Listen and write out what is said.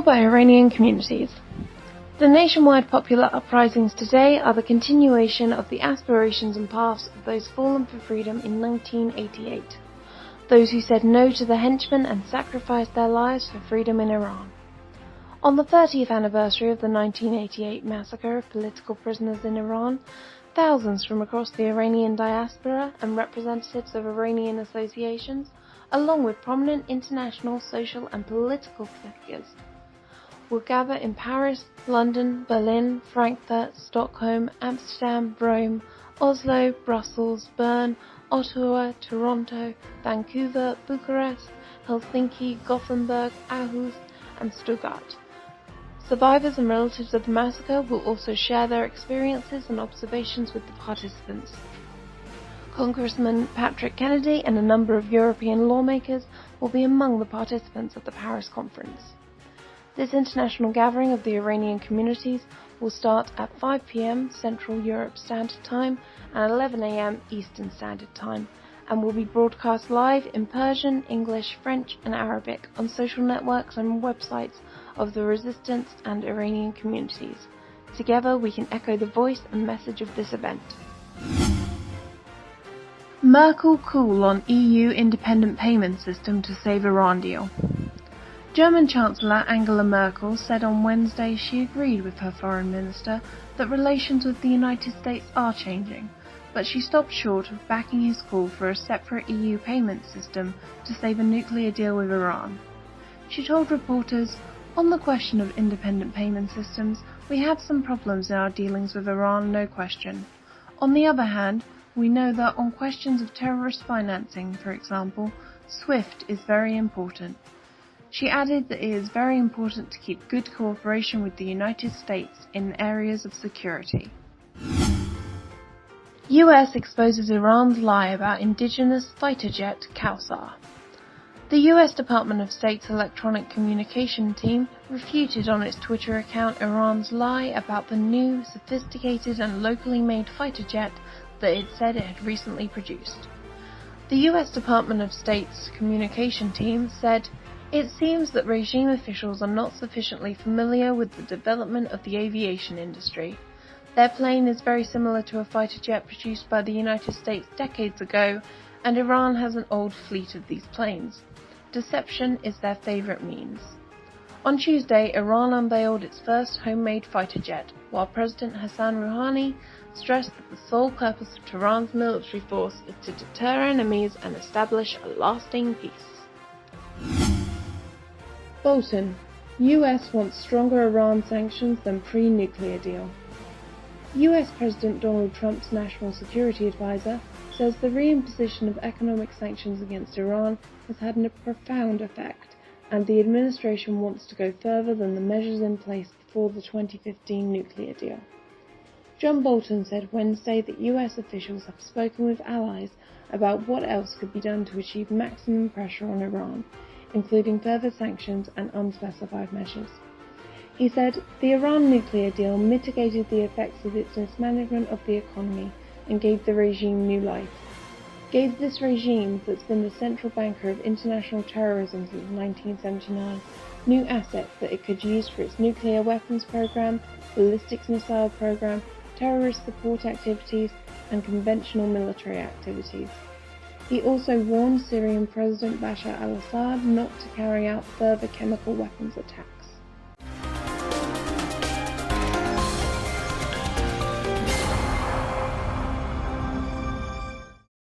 by Iranian communities. The nationwide popular uprisings today are the continuation of the aspirations and paths of those fallen for freedom in 1988, those who said no to the henchmen and sacrificed their lives for freedom in Iran. On the 30th anniversary of the 1988 massacre of political prisoners in Iran, thousands from across the Iranian diaspora and representatives of Iranian associations, along with prominent international social and political figures, will gather in Paris, London, Berlin, Frankfurt, Stockholm, Amsterdam, Rome, Oslo, Brussels, Bern, Ottawa, Toronto, Vancouver, Bucharest, Helsinki, Gothenburg, Aarhus, and Stuttgart. Survivors and relatives of the massacre will also share their experiences and observations with the participants. Congressman Patrick Kennedy and a number of European lawmakers will be among the participants at the Paris conference. This international gathering of the Iranian communities will start at 5 p.m. Central Europe Standard Time and 11 a.m. Eastern Standard Time, and will be broadcast live in Persian, English, French and Arabic on social networks and websites of the resistance and Iranian communities. Together we can echo the voice and message of this event. Merkel cool on EU independent payment system to save Iran deal. German Chancellor Angela Merkel said on Wednesday she agreed with her foreign minister that relations with the United States are changing, but she stopped short of backing his call for a separate EU payment system to save a nuclear deal with Iran. She told reporters, "On the question of independent payment systems, we have some problems in our dealings with Iran, no question. On the other hand, we know that on questions of terrorist financing, for example, SWIFT is very important." She added that it is very important to keep good cooperation with the United States in areas of security. US exposes Iran's lie about indigenous fighter jet Kawsar. The US Department of State's electronic communication team refuted on its Twitter account Iran's lie about the new, sophisticated and locally made fighter jet that it said it had recently produced. The US Department of State's communication team said, "It seems that regime officials are not sufficiently familiar with the development of the aviation industry. Their plane is very similar to a fighter jet produced by the United States decades ago, and Iran has an old fleet of these planes. Deception is their favorite means." On Tuesday, Iran unveiled its first homemade fighter jet, while President Hassan Rouhani stressed that the sole purpose of Tehran's military force is to deter enemies and establish a lasting peace. Bolton, US wants stronger Iran sanctions than pre-nuclear deal. US President Donald Trump's national security advisor says the reimposition of economic sanctions against Iran has had a profound effect, and the administration wants to go further than the measures in place before the 2015 nuclear deal. John Bolton said Wednesday that US officials have spoken with allies about what else could be done to achieve maximum pressure on Iran, including further sanctions and unspecified measures. He said, "The Iran nuclear deal mitigated the effects of its mismanagement of the economy and gave the regime new life. Gave this regime, that's been the central banker of international terrorism since 1979, new assets that it could use for its nuclear weapons program, ballistic missile program, terrorist support activities, and conventional military activities." He also warned Syrian President Bashar al-Assad not to carry out further chemical weapons attacks.